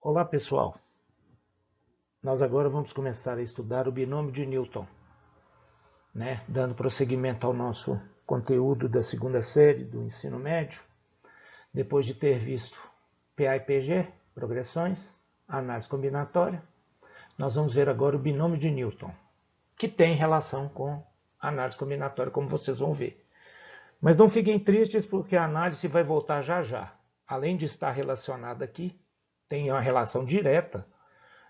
Olá pessoal, nós agora vamos começar a estudar o binômio de Newton, dando prosseguimento ao nosso conteúdo da segunda série do ensino médio, depois de ter visto PA e PG, progressões, análise combinatória, nós vamos ver agora o binômio de Newton, que tem relação com a análise combinatória, como vocês vão ver. Mas não fiquem tristes porque a análise vai voltar já já. Além de estar relacionada aqui, tem uma relação direta.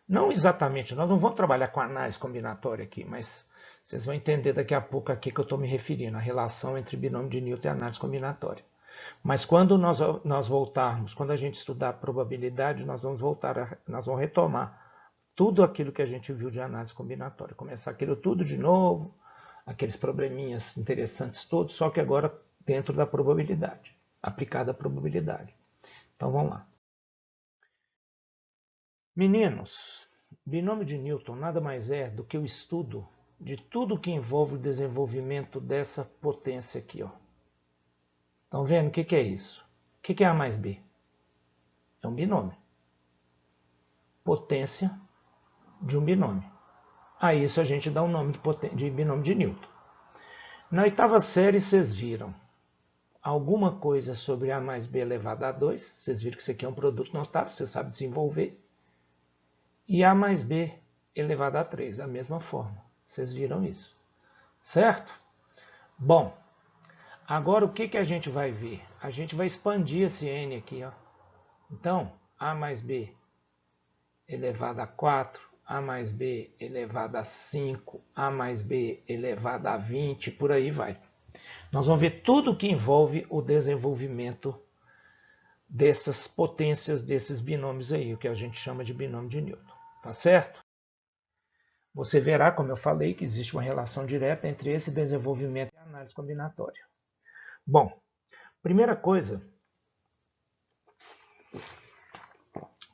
Não exatamente, nós não vamos trabalhar com análise combinatória aqui, mas vocês vão entender daqui a pouco a que eu estou me referindo, a relação entre binômio de Newton e análise combinatória. Mas quando nós voltarmos, quando a gente estudar a probabilidade, nós vamos retomar tudo aquilo que a gente viu de análise combinatória. Começar aquilo tudo de novo, aqueles probleminhas interessantes todos, só que agora dentro da probabilidade, aplicada à probabilidade. Então vamos lá. Meninos, binômio de Newton nada mais é do que o estudo de tudo que envolve o desenvolvimento dessa potência aqui. Estão vendo o que é isso? O que é A mais B? É um binômio. Potência de um binômio. A isso a gente dá o nome de binômio de Newton. Na oitava série vocês viram alguma coisa sobre A mais B elevado a 2. Vocês viram que isso aqui é um produto notável, você sabe desenvolver. E A mais B elevado a 3, da mesma forma. Vocês viram isso, certo? Bom, agora o que a gente vai ver? A gente vai expandir esse N aqui. Então, A mais B elevado a 4, A mais B elevado a 5, A mais B elevado a 20, por aí vai. Nós vamos ver tudo que envolve o desenvolvimento dessas potências, desses binômios aí, o que a gente chama de binômio de Newton. Tá certo? Você verá, como eu falei, que existe uma relação direta entre esse desenvolvimento e a análise combinatória. Bom, primeira coisa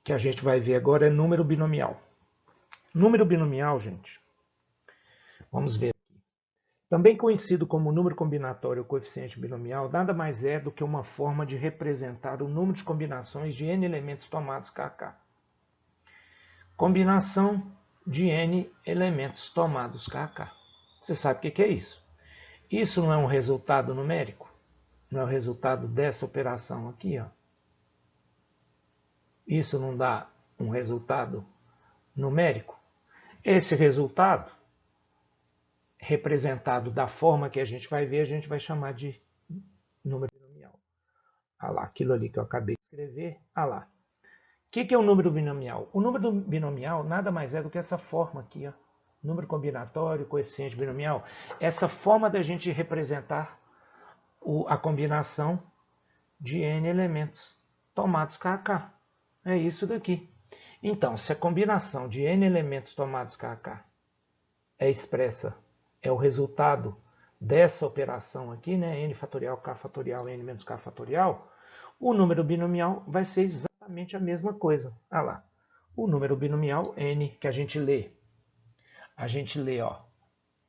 que a gente vai ver agora é número binomial. Número binomial, gente, vamos ver aqui. Também conhecido como número combinatório ou coeficiente binomial, nada mais é do que uma forma de representar o número de combinações de n elementos tomados kk. Combinação de n elementos tomados kk. Você sabe o que é isso? Isso não é um resultado numérico? Não é o resultado dessa operação aqui, Isso não dá um resultado numérico? Esse resultado, representado da forma que a gente vai ver, a gente vai chamar de número binomial. Olha lá, aquilo ali que eu acabei de escrever. Olha lá. O que é o número binomial? O número binomial nada mais é do que essa forma aqui, Número combinatório, coeficiente binomial. Essa forma da gente representar a combinação de n elementos tomados kk. É isso daqui. Então, se a combinação de n elementos tomados kk é expressa, é o resultado dessa operação aqui, n fatorial, k fatorial, n menos k fatorial, o número binomial vai ser exatamente a mesma coisa. Olha lá. O número binomial n que a gente lê,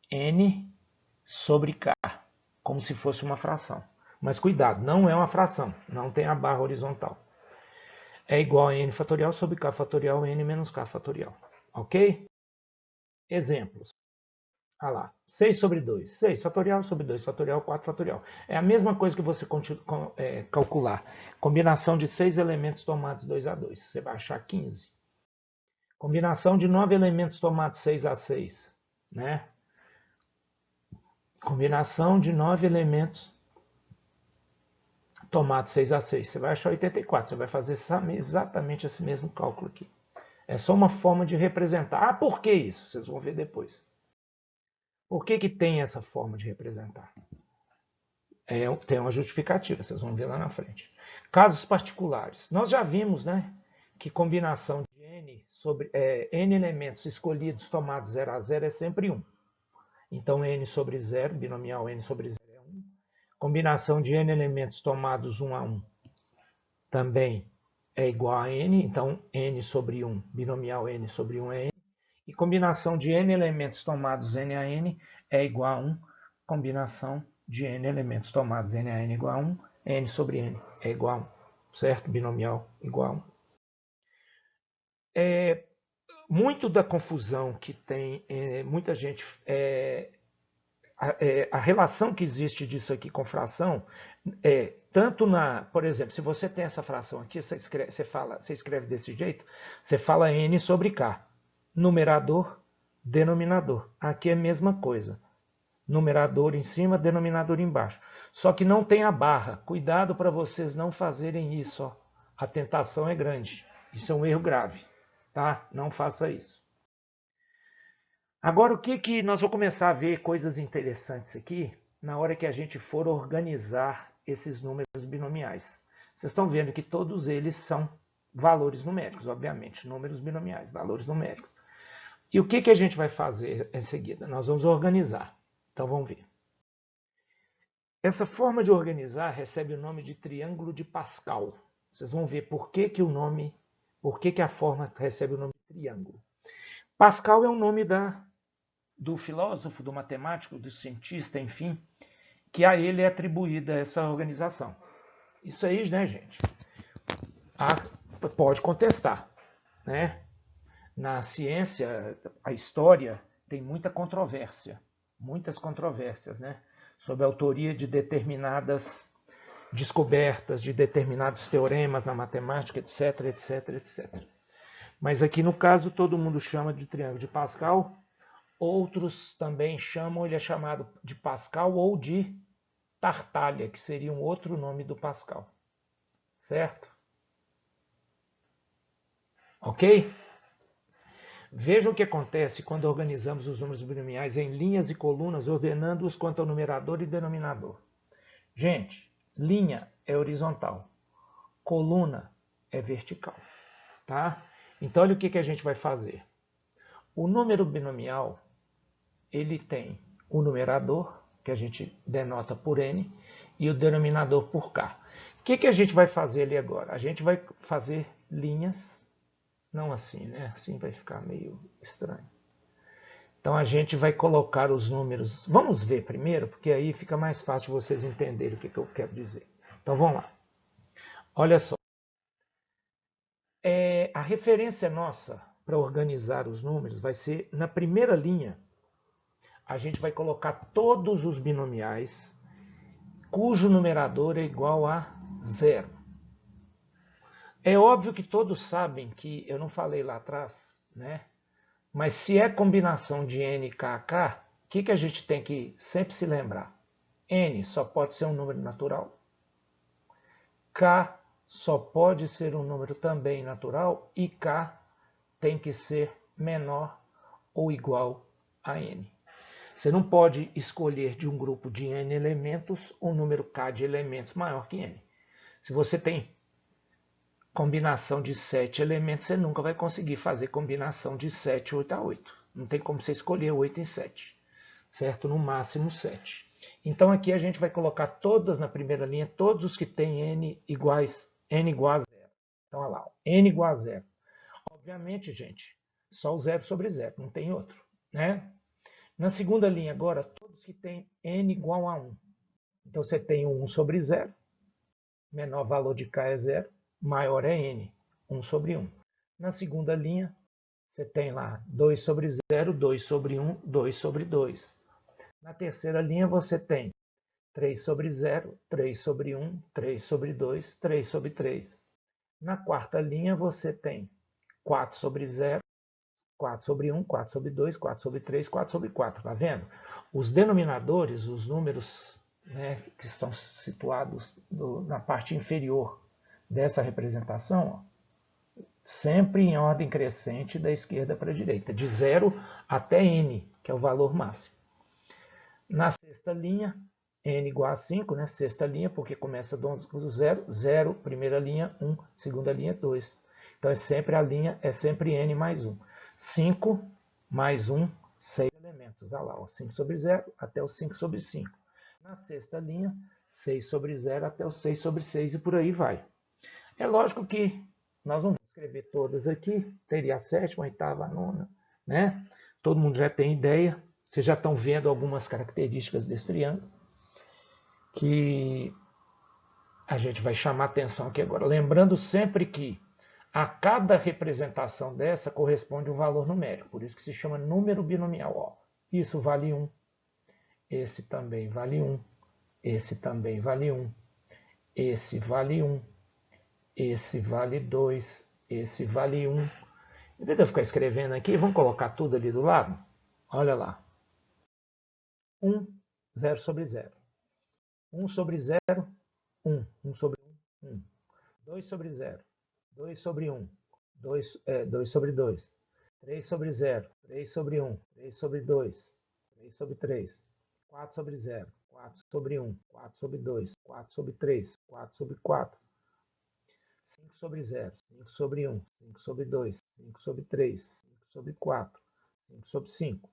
n sobre k, como se fosse uma fração. Mas cuidado, não é uma fração, não tem a barra horizontal. É igual a n fatorial sobre k fatorial, n menos k fatorial. Ok? Exemplos. Olha lá, 6 sobre 2. 6 fatorial sobre 2 fatorial, 4 fatorial. É a mesma coisa que você calcular. Combinação de 6 elementos tomados 2 a 2. Você vai achar 15. Combinação de 9 elementos tomados 6 a 6. Combinação de 9 elementos tomados 6 a 6. Você vai achar 84. Você vai fazer exatamente esse mesmo cálculo aqui. É só uma forma de representar. Ah, por que isso? Vocês vão ver depois. Por que tem essa forma de representar? Tem uma justificativa, vocês vão ver lá na frente. Casos particulares. Nós já vimos, que combinação de n sobre n elementos escolhidos tomados 0 a 0 é sempre 1. Então, n sobre 0, binomial n sobre 0 é 1. Combinação de n elementos tomados 1 a 1 também é igual a n. Então, n sobre 1, binomial n sobre 1 é n. E combinação de n elementos tomados n a n é igual a 1. Combinação de n elementos tomados n a n igual a 1. N sobre n é igual a 1. Certo? Binomial igual a 1. muito da confusão que tem muita gente, a relação que existe disso aqui com fração, tanto por exemplo, se você tem essa fração aqui, você escreve desse jeito, você fala n sobre k, numerador, denominador. Aqui é a mesma coisa, numerador em cima, denominador embaixo. Só que não tem a barra. Cuidado para vocês não fazerem isso. Ó. A tentação é grande. Isso é um erro grave. Tá? Não faça isso. Agora, o que nós vamos começar a ver coisas interessantes aqui na hora que a gente for organizar esses números binomiais. Vocês estão vendo que todos eles são valores numéricos, obviamente. Números binomiais, valores numéricos. E o que a gente vai fazer em seguida? Nós vamos organizar. Então, vamos ver. Essa forma de organizar recebe o nome de triângulo de Pascal. Vocês vão ver por que a forma recebe o nome de triângulo. Pascal é o nome do filósofo, do matemático, do cientista, enfim, que a ele é atribuída essa organização. Isso aí, né, gente? Pode contestar, né? Na ciência, a história tem muitas controvérsias, né? Sobre a autoria de determinadas descobertas, de determinados teoremas na matemática, etc, etc, etc. Mas aqui no caso todo mundo chama de triângulo de Pascal, outros também chamam, ele é chamado de Pascal ou de Tartaglia, que seria um outro nome do Pascal. Certo? Ok? Veja o que acontece quando organizamos os números binomiais em linhas e colunas, ordenando-os quanto ao numerador e denominador. Gente, linha é horizontal, coluna é vertical. Tá? Então, olha o que a gente vai fazer. O número binomial, ele tem o numerador, que a gente denota por n, e o denominador por k. O que a gente vai fazer ali agora? A gente vai fazer linhas, não assim, né? Assim vai ficar meio estranho. Então a gente vai colocar os números. Vamos ver primeiro, porque aí fica mais fácil vocês entenderem o que eu quero dizer. Então vamos lá. Olha só. A referência nossa para organizar os números vai ser na primeira linha. A gente vai colocar todos os binomiais cujo numerador é igual a 0. É óbvio que todos sabem que eu não falei lá atrás, né? Mas se é combinação de n e k, o que a gente tem que sempre se lembrar? N só pode ser um número natural. K só pode ser um número também natural e k tem que ser menor ou igual a n. Você não pode escolher de um grupo de n elementos um número k de elementos maior que n. Se você tem combinação de 7 elementos, você nunca vai conseguir fazer combinação de 7, 8 a 8. Não tem como você escolher 8 em 7, certo? No máximo 7. Então aqui a gente vai colocar todas na primeira linha, todos os que têm n igual a 0. Então, olha lá, n igual a 0. Obviamente, gente, só o 0 sobre 0, não tem outro, né? Na segunda linha agora, todos que têm n igual a 1. Então você tem o 1 sobre 0, menor valor de k é 0, maior é n, 1 sobre 1. Na segunda linha, você tem lá 2 sobre 0, 2 sobre 1, 2 sobre 2. Na terceira linha, você tem 3 sobre 0, 3 sobre 1, 3 sobre 2, 3 sobre 3. Na quarta linha, você tem 4 sobre 0, 4 sobre 1, 4 sobre 2, 4 sobre 3, 4 sobre 4. Tá vendo? Os denominadores, os números, né, que estão situados na parte inferior dessa representação, ó, sempre em ordem crescente da esquerda para a direita, de 0 até n, que é o valor máximo. Na sexta linha, n igual a 5, né? Sexta linha, porque começa do 0, 0, primeira linha, 1, segunda linha, 2. Então a linha é sempre n mais 1. 5 mais 1, 6 elementos. Olha lá, ó, 5 sobre 0 até o 5 sobre 5. Na sexta linha, 6 sobre 0 até o 6 sobre 6 e por aí vai. É lógico que nós não vamos escrever todas aqui, teria a sétima, a oitava, a nona, né? Todo mundo já tem ideia, vocês já estão vendo algumas características desse triângulo que a gente vai chamar atenção aqui agora. Lembrando sempre que A cada representação dessa corresponde um valor numérico, por isso que se chama número binomial. Ó. Isso vale 1, esse também vale 1, esse também vale 1, esse vale 1, esse vale 2, esse vale 1. Em vez de eu ficar escrevendo aqui, vamos colocar tudo ali do lado? Olha lá. 1, 0 sobre 0. 1 sobre 0, 1. 1 sobre 1, 1. 2 sobre 0. 2 sobre 1. 2 sobre 2. 3 sobre 0. 3 sobre 1. 3 sobre 2. 3 sobre 3. 4 sobre 0. 4 sobre 1. 4 sobre 2. 4 sobre 3. 4 sobre 4. 5 sobre 0, 5 sobre 1, 5 sobre 2, 5 sobre 3, 5 sobre 4, 5 sobre 5,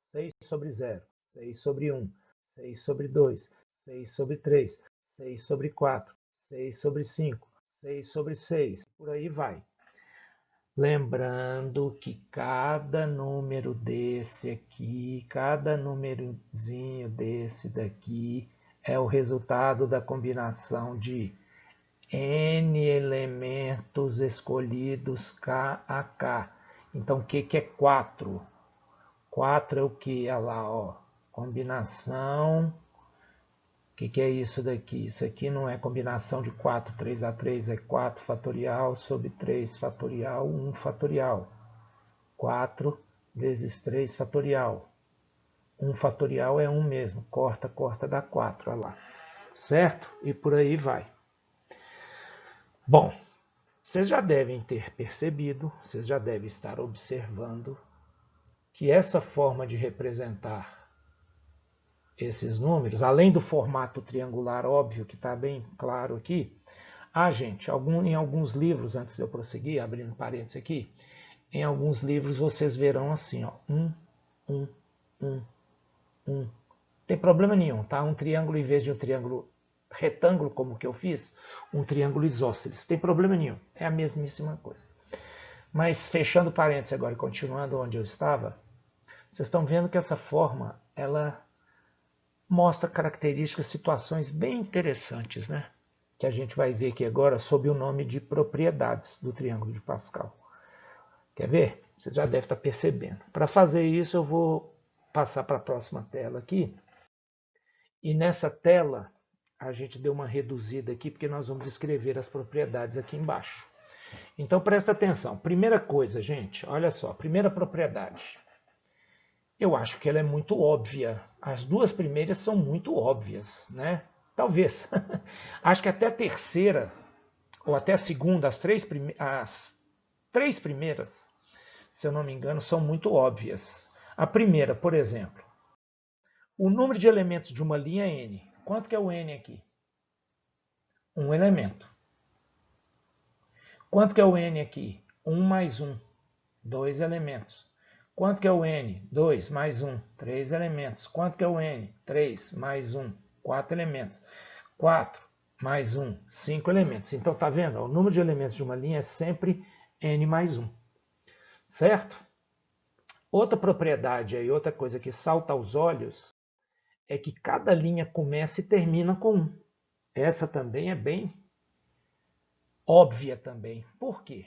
6 sobre 0, 6 sobre 1, 6 sobre 2, 6 sobre 3, 6 sobre 4, 6 sobre 5, 6 sobre 6, por aí vai. Lembrando que cada número desse aqui, cada númerozinho desse daqui é o resultado da combinação de N elementos escolhidos K a K. Então, o que é 4? 4 é o que? Olha lá, ó. Combinação. O que é isso daqui? Isso aqui não é combinação de 4, 3 a 3, é 4 fatorial sobre 3 fatorial, 1 fatorial. 4 vezes 3 fatorial. 1 fatorial é 1 mesmo. Corta, corta, dá 4, olha lá. Certo? E por aí vai. Bom, vocês já devem ter percebido, vocês já devem estar observando que essa forma de representar esses números, além do formato triangular óbvio que está bem claro aqui, gente, em alguns livros, antes de eu prosseguir, abrindo parênteses aqui, em alguns livros vocês verão assim, ó, 1, 1, 1, 1. Não tem problema nenhum, tá? Um triângulo em vez de um triângulo retângulo, como que eu fiz, um triângulo isósceles. Tem problema nenhum, é a mesmíssima coisa. Mas fechando parênteses agora e continuando onde eu estava, vocês estão vendo que essa forma, ela mostra características, situações bem interessantes, né? Que a gente vai ver aqui agora sob o nome de propriedades do triângulo de Pascal. Quer ver? Vocês já devem estar percebendo. Para fazer isso, eu vou passar para a próxima tela aqui. E nessa tela, a gente deu uma reduzida aqui, porque nós vamos escrever as propriedades aqui embaixo. Então, presta atenção. Primeira coisa, gente, olha só. Primeira propriedade. Eu acho que ela é muito óbvia. As duas primeiras são muito óbvias, né? Talvez. Acho que até a terceira, ou até a segunda, as três primeiras, se eu não me engano, são muito óbvias. A primeira, por exemplo, o número de elementos de uma linha é n. Quanto que é o n aqui? Um elemento. Quanto que é o n aqui? 1 mais 1. 2 elementos. Quanto que é o n? 2 mais 1. 3 elementos. Quanto que é o n? 3 mais 1. 4 elementos. 4 mais 1. 5 elementos. Então, tá vendo? O número de elementos de uma linha é sempre n mais 1. Certo? Outra propriedade aí, outra coisa que salta aos olhos, é que cada linha começa e termina com 1. Essa também é bem óbvia também. Por quê?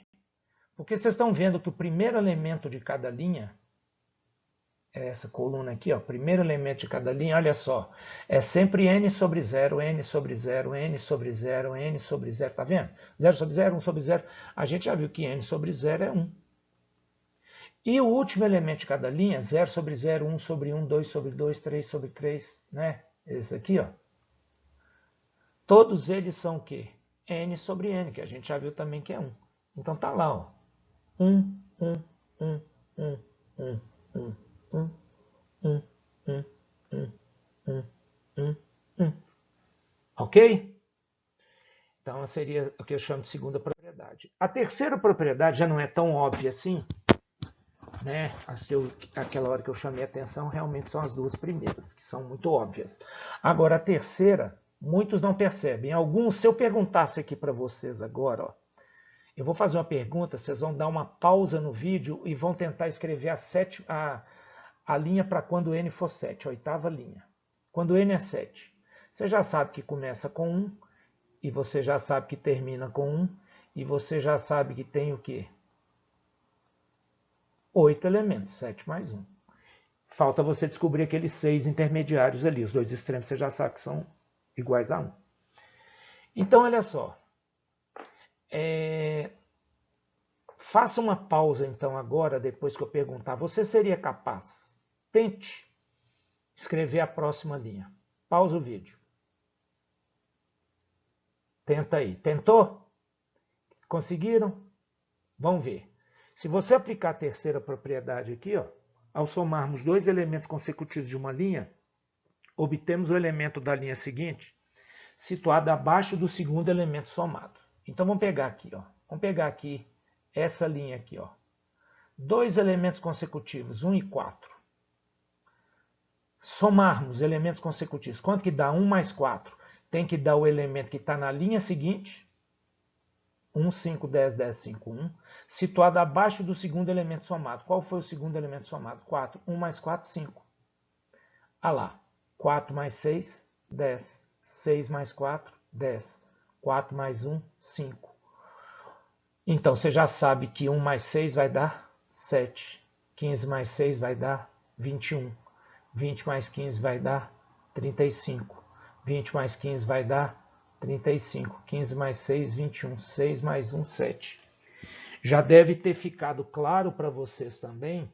Porque vocês estão vendo que o primeiro elemento de cada linha, essa coluna aqui, ó, primeiro elemento de cada linha, olha só, é sempre n sobre 0, n sobre 0, n sobre 0, n sobre 0, tá vendo? 0 sobre 0, 1 sobre 0, a gente já viu que n sobre 0 é 1. E o último elemento de cada linha, 0 sobre 0, 1 sobre 1, 2 sobre 2, 3 sobre 3, né? Esse aqui, ó. Todos eles são o quê? N sobre n, que a gente já viu também que é 1. Então tá lá, ó. 1, 1, 1, 1, 1, 1, 1, 1, 1, 1, 1, 1, 1. Ok? Então seria o que eu chamo de segunda propriedade. A terceira propriedade já não é tão óbvia assim, né? Aquela hora que eu chamei a atenção realmente são as duas primeiras, que são muito óbvias. Agora a terceira, muitos não percebem. Alguns, se eu perguntasse aqui para vocês agora, ó, eu vou fazer uma pergunta, vocês vão dar uma pausa no vídeo e vão tentar escrever a linha para quando n for 7, a oitava linha. Quando n é 7. Você já sabe que começa com 1 e você já sabe que termina com 1. E você já sabe que tem o quê? 8 elementos, 7 mais 1. Falta você descobrir aqueles 6 intermediários ali. Os dois extremos você já sabe que são iguais a 1. Então, olha só. Faça uma pausa, então, agora, depois que eu perguntar. Você seria capaz? Tente escrever a próxima linha. Pausa o vídeo. Tenta aí. Tentou? Conseguiram? Vamos ver. Se você aplicar a terceira propriedade aqui, ó, ao somarmos dois elementos consecutivos de uma linha, obtemos o elemento da linha seguinte, situado abaixo do segundo elemento somado. Então vamos pegar aqui, ó. Vamos pegar aqui essa linha aqui, ó. Dois elementos consecutivos, 1 e 4. Somarmos elementos consecutivos. Quanto que dá? 1 mais 4. Tem que dar o elemento que está na linha seguinte. 1, 5, 10, 10, 5, 1. Situado abaixo do segundo elemento somado. Qual foi o segundo elemento somado? 4. 1 mais 4, 5. Ah lá. 4 mais 6, 10. 6 mais 4, 10. 4 mais 1, 5. Então, você já sabe que 1 mais 6 vai dar 7. 15 mais 6 vai dar 21. 20 mais 15 vai dar 35. 20 mais 15 vai dar 35. 15 mais 6, 21. 6 mais 1, 7. Já deve ter ficado claro para vocês também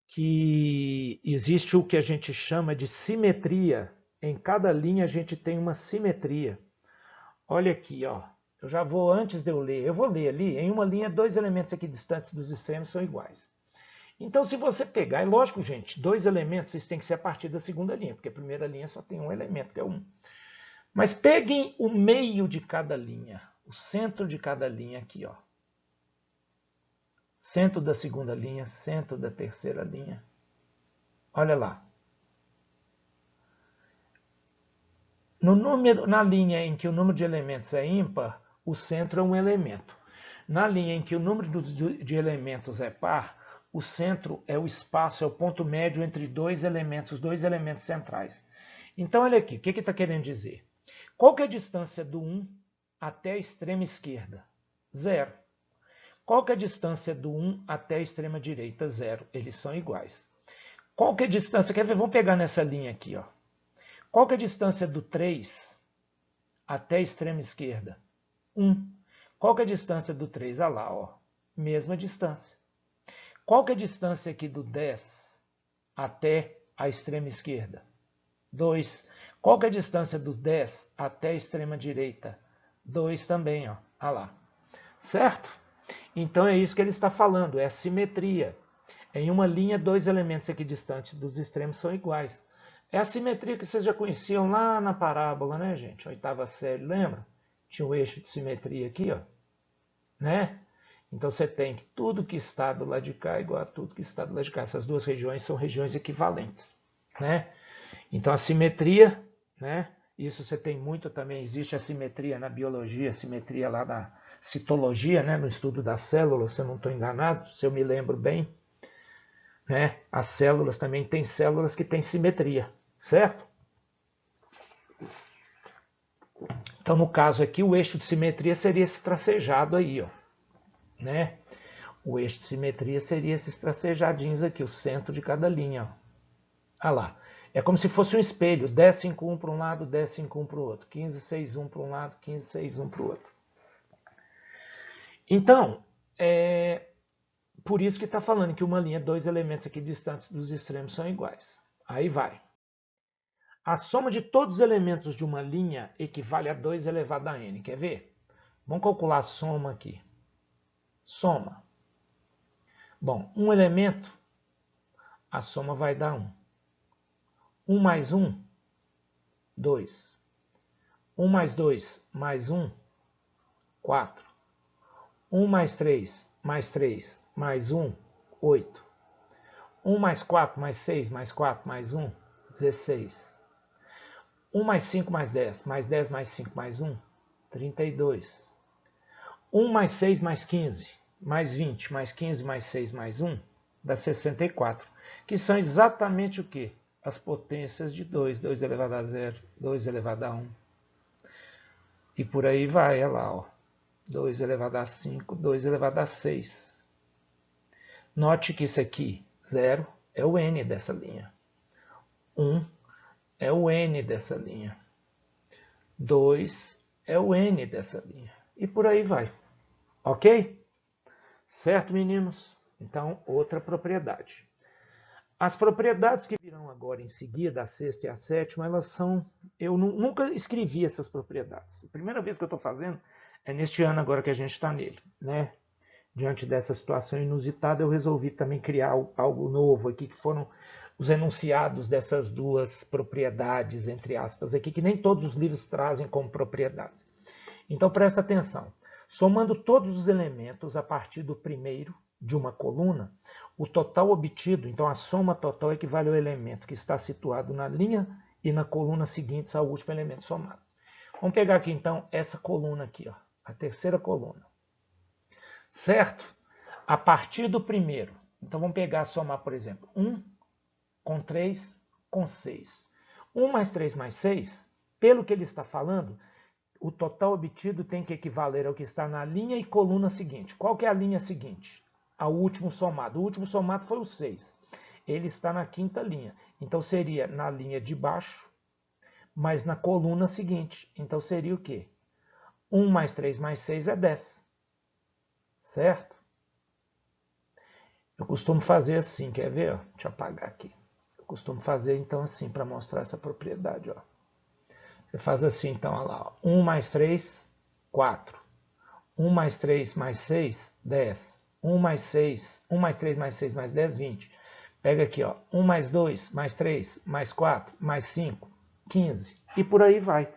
que existe o que a gente chama de simetria. Em cada linha a gente tem uma simetria. Olha aqui, ó. Eu já vou, antes de eu ler, eu vou ler ali, em uma linha, dois elementos aqui distantes dos extremos são iguais. Então, se você pegar, é lógico, gente, dois elementos, isso tem que ser a partir da segunda linha, porque a primeira linha só tem um elemento, que é 1. Mas peguem o meio de cada linha, o centro de cada linha aqui, ó. Centro da segunda linha, centro da terceira linha. Olha lá. Na linha em que o número de elementos é ímpar, o centro é um elemento. Na linha em que o número de elementos é par, o centro é o espaço, é o ponto médio entre dois elementos, os dois elementos centrais. Então, olha aqui, o que está querendo dizer? Qual que é a distância do 1 até a extrema esquerda? 0. Qual que é a distância do 1 até a extrema direita? 0. Eles são iguais. Qual que é a distância? Quer ver? Vamos pegar nessa linha aqui, ó. Qual que é a distância do 3 até a extrema esquerda? 1. Qual que é a distância do 3? Ah lá, ó. Mesma distância. Qual que é a distância aqui do 10 até a extrema esquerda? 2. Qual que é a distância do 10 até a extrema direita? 2 também, ó. Ah lá. Certo? Então é isso que ele está falando, é a simetria. Em uma linha, dois elementos aqui distantes dos extremos são iguais. É a simetria que vocês já conheciam lá na parábola, né, gente? Oitava série, lembra? Tinha um eixo de simetria aqui, ó. Né? Então você tem que tudo que está do lado de cá é igual a tudo que está do lado de cá. Essas duas regiões são regiões equivalentes, né? Então a simetria, né? Isso você tem muito também, existe a simetria na biologia, a simetria lá na citologia, né? No estudo das células, se eu não estou enganado, se eu me lembro bem, né? As células também têm células que têm simetria, certo? Então, no caso aqui, o eixo de simetria seria esse tracejado aí, ó, né? O eixo de simetria seria esses tracejadinhos aqui, o centro de cada linha, ó. Ah lá. É como se fosse um espelho, 10, 5, 1 para um lado, 10, 5, 1 para o outro, 15, 6, 1 para um lado, 15, 6, 1 para o outro. Então, por isso que está falando que uma linha, dois elementos aqui distantes dos extremos são iguais. Aí vai. A soma de todos os elementos de uma linha equivale a 2 elevado a n. Quer ver? Vamos calcular a soma aqui. Soma. Bom, um elemento, a soma vai dar 1. 1 mais 1, 2. 1 mais 2 mais 1, 4. 1 mais 3 mais 1, 8. 1 mais 4 mais 6 mais 4 mais 1, 16. 1 mais 5 mais 10 mais 5 mais 1, 32. 1 mais 6 mais 15 mais 20 mais 15 mais 6 mais 1 dá 64. Que são exatamente o quê? As potências de 2. 2 elevado a 0, 2 elevado a 1. E por aí vai, olha lá, ó. 2 elevado a 5, 2 elevado a 6. Note que isso aqui, 0, é o n dessa linha. 1 é o n dessa linha. 2 é o n dessa linha. E por aí vai. Ok? Certo, meninos? Então, outra propriedade. As propriedades que virão agora em seguida, a sexta e a sétima, elas são... Eu nunca escrevi essas propriedades. A primeira vez que eu estou fazendo é neste ano agora que a gente está nele, né? Diante dessa situação inusitada, eu resolvi também criar algo novo aqui, que foram os enunciados dessas duas propriedades, entre aspas, aqui, que nem todos os livros trazem como propriedades. Então, presta atenção. Somando todos os elementos a partir do primeiro de uma coluna, o total obtido, então a soma total equivale ao elemento que está situado na linha e na coluna seguintes ao último elemento somado. Vamos pegar aqui, então, essa coluna aqui, ó, a terceira coluna. Certo? A partir do primeiro. Então, vamos pegar, somar, por exemplo, 1 com 3 com 6. 1 mais 3 mais 6, pelo que ele está falando, o total obtido tem que equivaler ao que está na linha e coluna seguinte. Qual que é a linha seguinte? Ao último somado. O último somado foi o 6. Ele está na quinta linha. Então, seria na linha de baixo, mas na coluna seguinte. Então, seria o quê? 1 mais 3 mais 6 é 10. Certo? Eu costumo fazer assim, quer ver? Deixa eu apagar aqui. Eu costumo fazer, então, assim, para mostrar essa propriedade, ó. Você faz assim, então, olha lá. 1 mais 3, 4. 1 mais 3 mais 6, 10. 1 mais 6, 1 mais 3 mais 6 mais 10, 20. Pega aqui, ó. 1 mais 2 mais 3 mais 4 mais 5, 15. E por aí vai.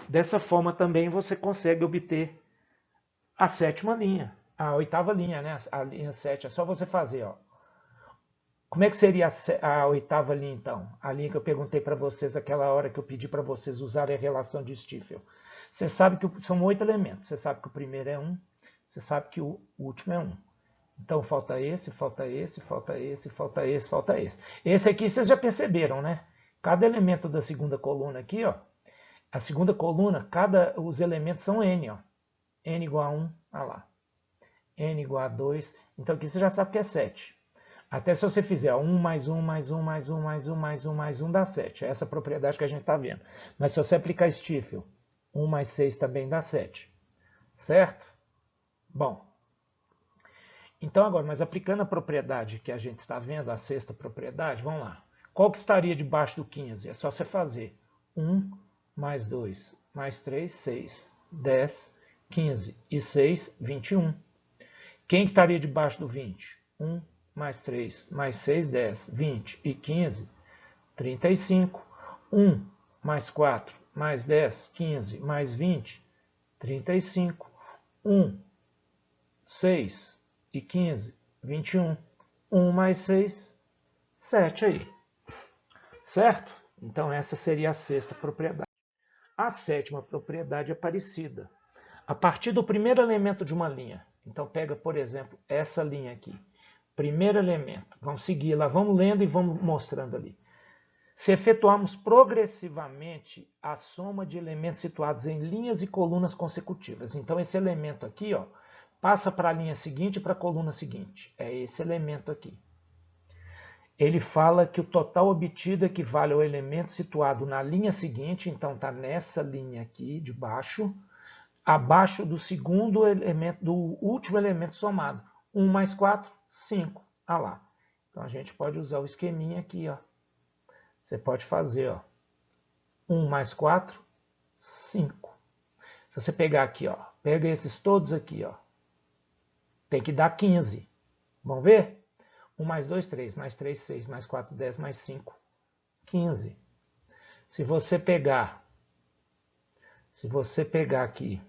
Dessa forma também você consegue obter a sétima linha. A oitava linha, né? A linha 7. É só você fazer, ó. Como é que seria a oitava linha, então? A linha que eu perguntei para vocês aquela hora que eu pedi para vocês usarem a relação de Stiefel. Você sabe que são 8 elementos. Você sabe que o primeiro é 1. Você sabe que o último é 1. Então, falta esse, falta esse, falta esse, falta esse, falta esse. Esse aqui vocês já perceberam, né? Cada elemento da segunda coluna aqui, ó. A segunda coluna, os elementos são n, ó. N igual a 1, olha lá. N igual a 2. Então, aqui você já sabe que é 7. Até se você fizer 1 mais 1 mais 1 mais 1 mais 1 mais 1 mais 1 dá 7. É essa propriedade que a gente está vendo. Mas se você aplicar Stiefel, 1 mais 6 também dá 7. Certo? Bom. Então agora, mas aplicando a propriedade que a gente está vendo, a sexta propriedade, vamos lá. Qual que estaria debaixo do 15? É só você fazer 1 mais 2 mais 3, 6, 10, 15 e 6, 21. Quem que estaria debaixo do 20? 1 mais 3 mais 6, 10, 20 e 15, 35. 1 mais 4 mais 10, 15 mais 20, 35. 1, 6 e 15, 21. 1 mais 6, 7 aí. Certo? Então essa seria a sexta propriedade. A sétima propriedade é parecida. A partir do primeiro elemento de uma linha. Então pega, por exemplo, essa linha aqui. Primeiro elemento. Vamos seguir lá, vamos lendo e vamos mostrando ali. Se efetuarmos progressivamente a soma de elementos situados em linhas e colunas consecutivas. Então esse elemento aqui, ó, passa para a linha seguinte e para a coluna seguinte. É esse elemento aqui. Ele fala que o total obtido equivale ao elemento situado na linha seguinte, então está nessa linha aqui de baixo, abaixo do segundo elemento, do último elemento somado. 1 mais 4, 5. Ah lá. Então a gente pode usar o esqueminha aqui, ó. Você pode fazer, ó. 1 mais 4, 5. Se você pegar aqui, ó, pega esses todos aqui, ó. Tem que dar 15. Vamos ver? 1 mais 2, 3. Mais 3, 6. Mais 4, 10. Mais 5, 15. Se você pegar aqui,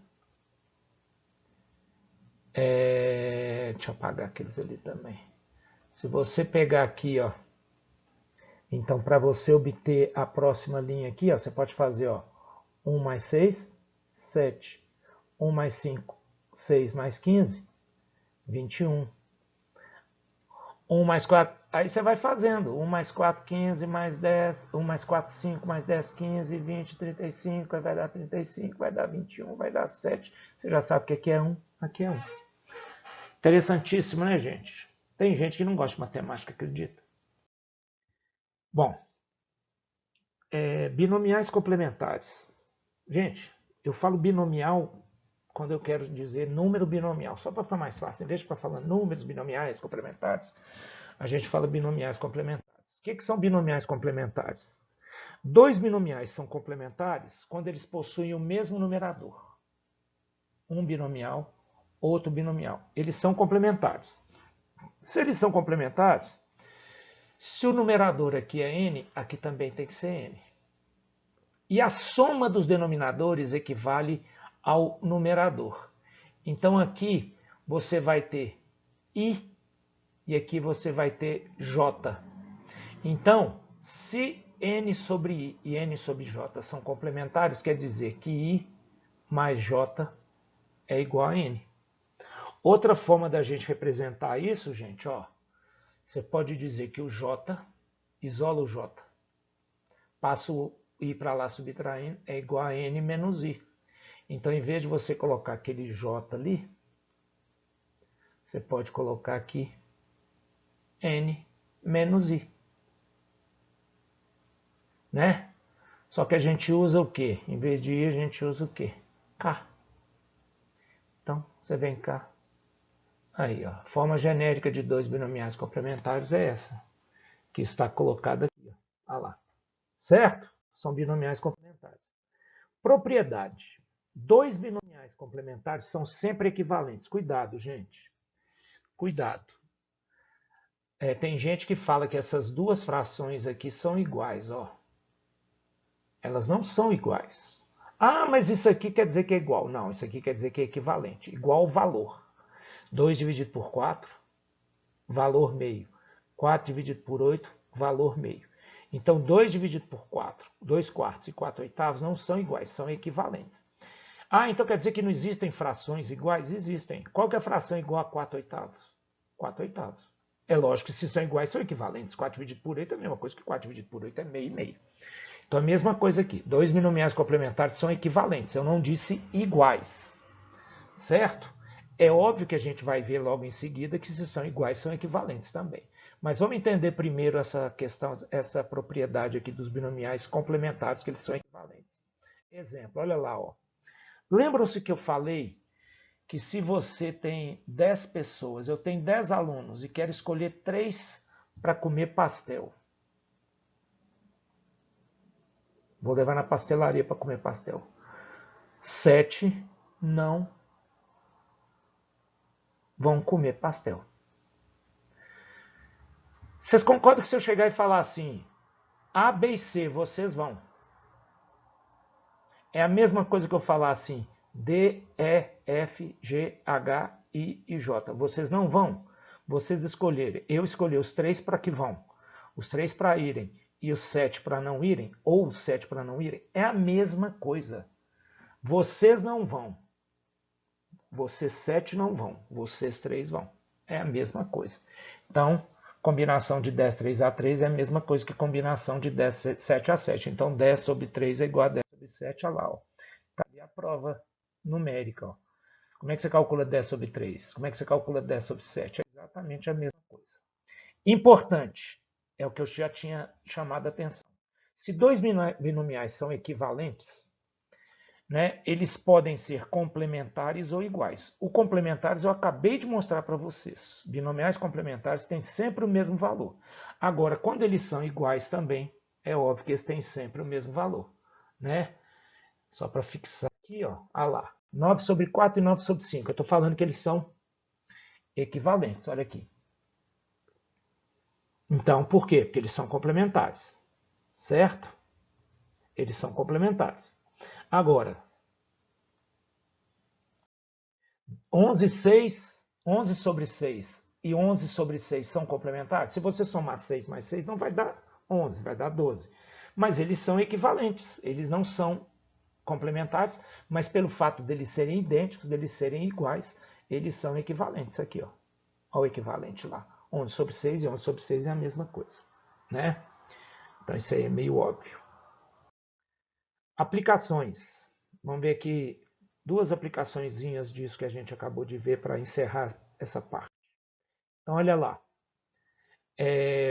deixa eu apagar aqueles ali também. Se você pegar aqui, ó, então para você obter a próxima linha aqui, ó, você pode fazer, ó, 1 mais 6, 7. 1 mais 5, 6 mais 15, 21. 1 mais 4, aí você vai fazendo. 1 mais 4, 15, mais 10. 1 mais 4, 5, mais 10, 15, 20, 35. Aí vai dar 35, vai dar 21, vai dar 7. Você já sabe que aqui é 1, aqui é 1. Interessantíssimo, né, gente? Tem gente que não gosta de matemática, acredita? Bom, binomiais complementares. Gente, eu falo binomial quando eu quero dizer número binomial, só para ficar mais fácil. Em vez de ficar falando números binomiais complementares, a gente fala binomiais complementares. O que são binomiais complementares? Dois binomiais são complementares quando eles possuem o mesmo numerador. Um binomial, outro binomial. Eles são complementares. Se eles são complementares, se o numerador aqui é n, aqui também tem que ser n. E a soma dos denominadores equivale ao numerador. Então aqui você vai ter i e aqui você vai ter j. Então, se n sobre i e n sobre j são complementares, quer dizer que i mais j é igual a n. Outra forma da gente representar isso, gente, ó, você pode dizer que o j, isola o j, passa o i para lá subtraindo, é igual a n menos i. Então, em vez de você colocar aquele j ali, você pode colocar aqui n menos i. Né? Só que a gente usa o quê? Em vez de i, a gente usa o quê? K. Então, você vem cá. Aí, ó, a forma genérica de dois binomiais complementares é essa, que está colocada aqui. Ó. Olha lá. Certo? São binomiais complementares. Propriedade. Dois binomiais complementares são sempre equivalentes. Cuidado, gente. Cuidado. Tem gente que fala que essas duas frações aqui são iguais, ó. Elas não são iguais. Ah, mas isso aqui quer dizer que é igual. Não, isso aqui quer dizer que é equivalente. Igual valor. 2 dividido por 4, valor meio. 4 dividido por 8, valor meio. Então, 2 dividido por 4, 2 quartos e 4 oitavos não são iguais, são equivalentes. Ah, então quer dizer que não existem frações iguais? Existem. Qual que é a fração igual a 4 oitavos? 4 oitavos. É lógico que se são iguais, são equivalentes. 4 dividido por 8 é a mesma coisa que 4 dividido por 8 é meio e meio. Então, a mesma coisa aqui. Dois binomiais complementares são equivalentes. Eu não disse iguais. Certo? É óbvio que a gente vai ver logo em seguida que se são iguais, são equivalentes também. Mas vamos entender primeiro essa questão, essa propriedade aqui dos binomiais complementares, que eles são equivalentes. Exemplo, olha lá, ó. Lembram-se que eu falei que se você tem 10 pessoas, eu tenho 10 alunos e quero escolher 3 para comer pastel. Vou levar na pastelaria para comer pastel. 7 não vão comer pastel. Vocês concordam que se eu chegar e falar assim, A, B e C, vocês vão? É a mesma coisa que eu falar assim, D, E, F, G, H, I e J. Vocês não vão? Vocês escolherem. Eu escolhi os 3 para que vão. Os 3 para irem e os 7 para não irem, ou os 7 para não irem, é a mesma coisa. Vocês não vão. Vocês 7 não vão. Vocês 3 vão. É a mesma coisa. Então, combinação de 10, 3 a 3 é a mesma coisa que combinação de 10, 7 a 7. Então, 10 sobre 3 é igual a 10 sobre 7, olha lá. Está ali a prova numérica. Ó. Como é que você calcula 10 sobre 3? Como é que você calcula 10 sobre 7? É exatamente a mesma coisa. Importante, é o que eu já tinha chamado a atenção. Se dois binomiais são equivalentes, né, eles podem ser complementares ou iguais. O complementares eu acabei de mostrar para vocês. Binomiais complementares têm sempre o mesmo valor. Agora, quando eles são iguais também, é óbvio que eles têm sempre o mesmo valor. Né? Só para fixar aqui, ó, ah lá. 9 sobre 4 e 9 sobre 5. Eu estou falando que eles são equivalentes, olha aqui. Então, por quê? Porque eles são complementares. Certo? Eles são complementares. Agora, 11 sobre 6 e 11 sobre 6 são complementares? Se você somar 6 mais 6, não vai dar 11, vai dar 12. Mas eles são equivalentes, eles não são complementares, mas pelo fato deles serem idênticos, deles serem iguais, eles são equivalentes aqui, ó. Olha o equivalente lá. 11 sobre 6 e 11 sobre 6 é a mesma coisa, né? Então isso aí é meio óbvio. Aplicações. Vamos ver aqui duas aplicaçõezinhas disso que a gente acabou de ver para encerrar essa parte. Então olha lá.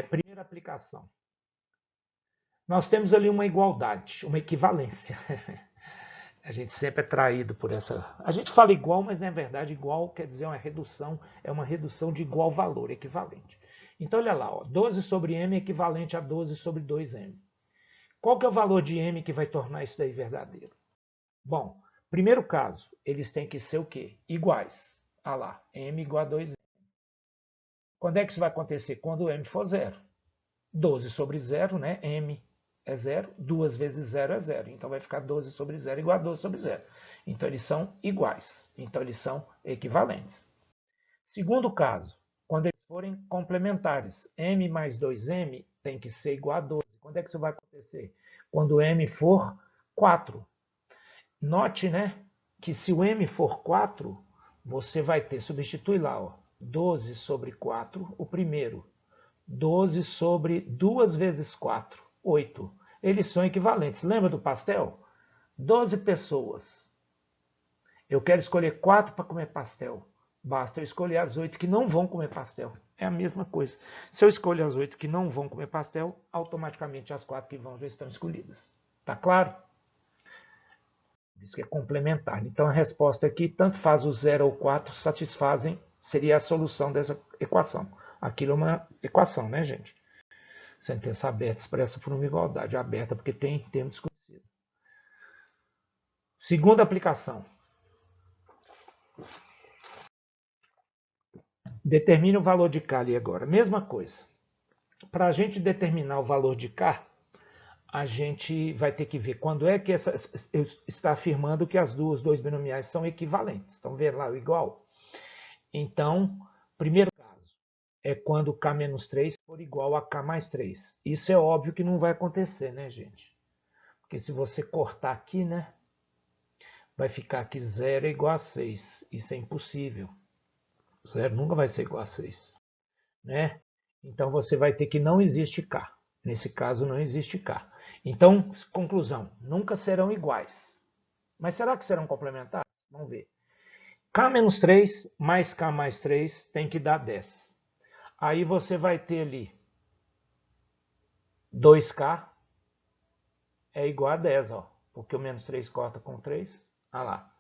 Primeira aplicação. Nós temos ali uma igualdade, uma equivalência. A gente sempre é traído por essa... A gente fala igual, mas na verdade igual quer dizer é uma redução de igual valor, equivalente. Então olha lá, ó, 12 sobre m é equivalente a 12 sobre 2m. Qual que é o valor de m que vai tornar isso daí verdadeiro? Bom, primeiro caso, eles têm que ser o quê? Iguais. Ah lá, m igual a 2m. Quando é que isso vai acontecer? Quando m for zero. 12 sobre 0, né? M é 0, 2 vezes 0 é 0. Então vai ficar 12 sobre 0 igual a 12 sobre 0. Então eles são iguais. Então eles são equivalentes. Segundo caso, quando eles forem complementares, m mais 2m tem que ser igual a 12. Quando é que isso vai acontecer? Quando m for 4. Note, né, que se o m for 4, você vai ter, substitui lá, ó, 12 sobre 4, o primeiro. 12 sobre 2 vezes 4, 8. Eles são equivalentes. Lembra do pastel? 12 pessoas. Eu quero escolher 4 para comer pastel. Basta eu escolher as 8 que não vão comer pastel. É a mesma coisa. Se eu escolher as 8 que não vão comer pastel, automaticamente as 4 que vão já estão escolhidas. Tá claro? Isso que é complementar. Então a resposta aqui, tanto faz o 0 ou 4, satisfazem, seria a solução dessa equação. Aquilo é uma equação, né, gente? Sentença aberta expressa por uma igualdade aberta, porque tem termo desconhecido. Segunda aplicação. Determine o valor de K ali agora. Mesma coisa. Para a gente determinar o valor de K, a gente vai ter que ver quando é que está afirmando que as dois binomiais são equivalentes. Então, ver lá o igual. Então, primeiro caso é quando K menos 3 for igual a K mais 3. Isso é óbvio que não vai acontecer, né, gente? Porque se você cortar aqui, né, vai ficar que 0 é igual a 6. Isso é impossível. 0 nunca vai ser igual a 6. Né? Então você vai ter que não existe K. Nesse caso não existe K. Então, conclusão, nunca serão iguais. Mas será que serão complementares? Vamos ver. K menos 3 mais K mais 3 tem que dar 10. Aí você vai ter ali 2K é igual a 10, ó, porque o menos 3 corta com 3. Olha lá.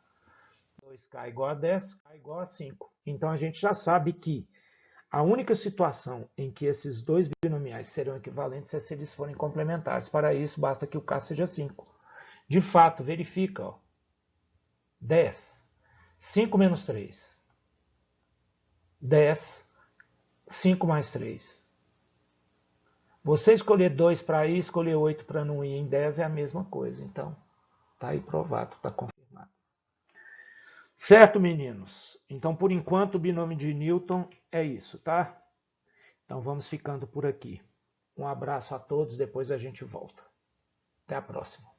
2K igual a 10, K igual a 5. Então a gente já sabe que a única situação em que esses dois binomiais serão equivalentes é se eles forem complementares. Para isso, basta que o K seja 5. De fato, verifica, ó. 10. 5 menos 3. 10. 5 mais 3. Você escolher 2 para ir, escolher 8 para não ir em 10 é a mesma coisa. Então, tá aí provado, tá confirmado. Certo, meninos? Então, por enquanto, o binômio de Newton é isso, tá? Então, vamos ficando por aqui. Um abraço a todos, depois a gente volta. Até a próxima.